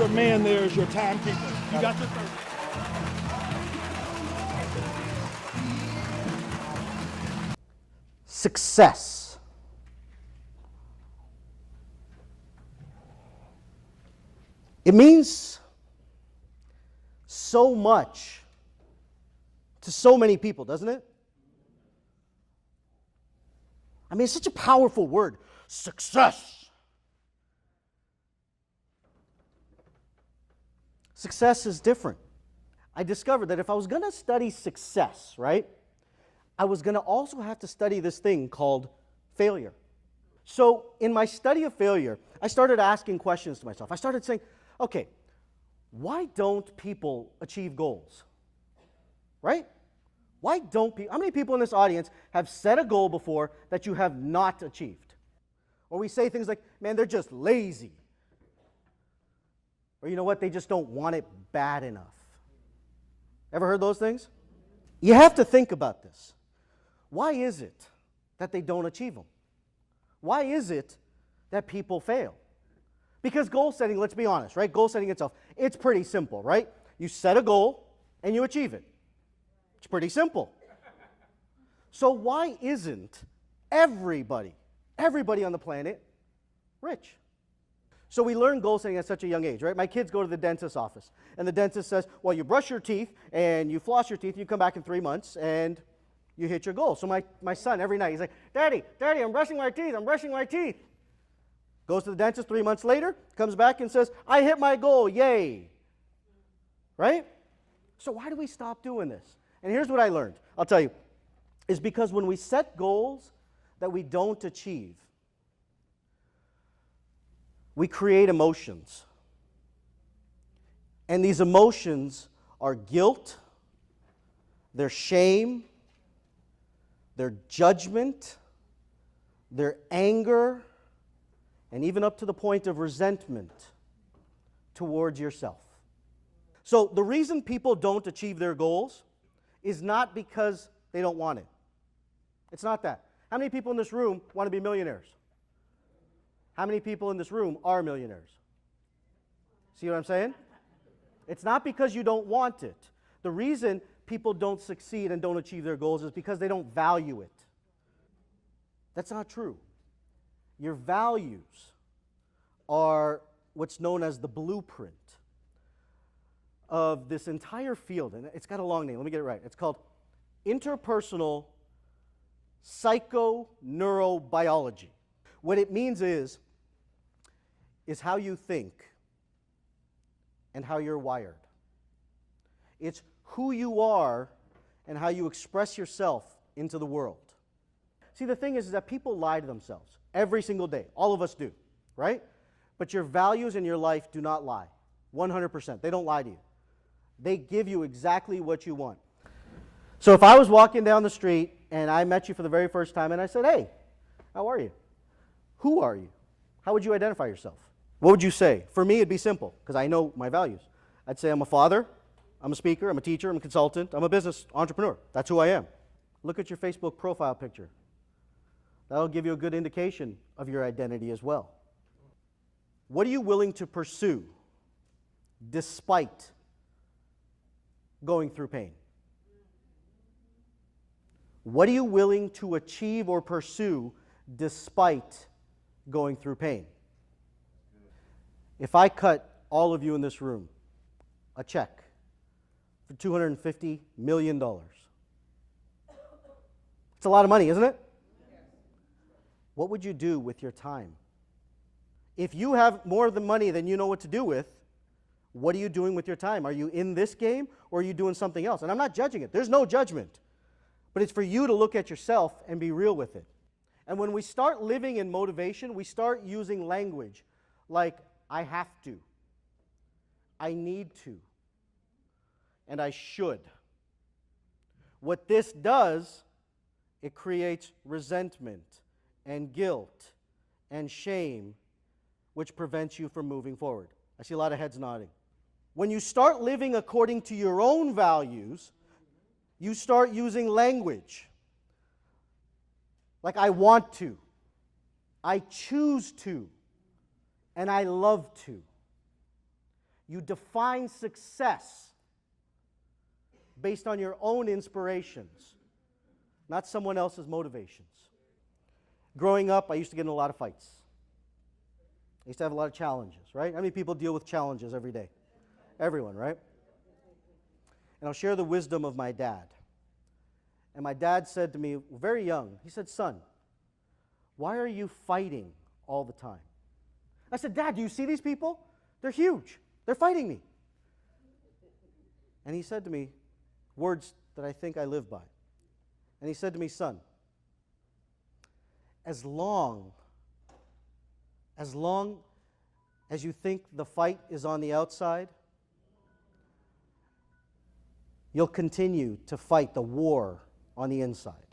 Your man there is your timekeeper. You got your 30. Success. It means so much to so many people, doesn't it? I mean, it's such a powerful word. Success. Success is different. I discovered that if I was going to study success, right, I was going to also have to study this thing called failure. So in my study of failure, I started asking questions to myself. I started saying, okay, why don't people achieve goals? Right? Why don't people, how many people in this audience have set a goal before that you have not achieved? Or we say things like, man, they're just lazy. Or you know what, they just don't want it bad enough. Ever heard those things? You have to think about this. Why is it that they don't achieve them? Why is it that people fail? Because goal setting, let's be honest, right? Goal setting itself, it's pretty simple, right? You set a goal and you achieve it. It's pretty simple. So why isn't everybody on the planet rich? So we learn goal setting at such a young age, right? My kids go to the dentist's office, and the dentist says, well, you brush your teeth, and you floss your teeth, and you come back in 3 months, and you hit your goal. So my son, every night, he's like, Daddy, I'm brushing my teeth. Goes to the dentist 3 months later, comes back and says, I hit my goal, yay. Right? So why do we stop doing this? And here's what I learned, I'll tell you, is because when we set goals that we don't achieve, we create emotions. And these emotions are guilt, their shame, their judgment, their anger, and even up to the point of resentment towards yourself. So the reason people don't achieve their goals is not because they don't want it. It's not that. How many people in this room want to be millionaires? How many people in this room are millionaires? See what I'm saying? It's not because you don't want it. The reason people don't succeed and don't achieve their goals is because they don't value it. That's not true. Your values are what's known as the blueprint of this entire field, and it's got a long name. Let me get it right. It's called interpersonal psychoneurobiology. What it means is how you think and how you're wired. It's who you are and how you express yourself into the world. See, the thing is that people lie to themselves every single day. All of us do, right? But your values in your life do not lie. 100%. They don't lie to you. They give you exactly what you want. So if I was walking down the street and I met you for the very first time and I said, hey, how are you? Who are you? How would you identify yourself? What would you say? For me, it'd be simple, because I know my values. I'd say I'm a father, I'm a speaker, I'm a teacher, I'm a consultant, I'm a business entrepreneur. That's who I am. Look at your Facebook profile picture. That'll give you a good indication of your identity as well. What are you willing to pursue despite going through pain? What are you willing to achieve or pursue despite going through pain? If I cut all of you in this room a check for $250 million, it's a lot of money, isn't it? What would you do with your time? If you have more of the money than you know what to do with, what are you doing with your time? Are you in this game or are you doing something else? And I'm not judging it. There's no judgment. But it's for you to look at yourself and be real with it. And when we start living in motivation, we start using language like, I have to, I need to, and I should. What this does, it creates resentment and guilt and shame, which prevents you from moving forward. I see a lot of heads nodding. When you start living according to your own values, you start using language like I want to, I choose to, and I love to. You define success based on your own inspirations, not someone else's motivations. Growing up, I used to get in a lot of fights. I used to have a lot of challenges, right? How many people deal with challenges every day? Everyone, right? And I'll share the wisdom of my dad. And my dad said to me, very young, he said, "Son, why are you fighting all the time?" I said, "Dad, do you see these people? They're huge. They're fighting me." And he said to me words that I think I live by. And he said to me, "Son, as long as you think the fight is on the outside, you'll continue to fight the war on the inside."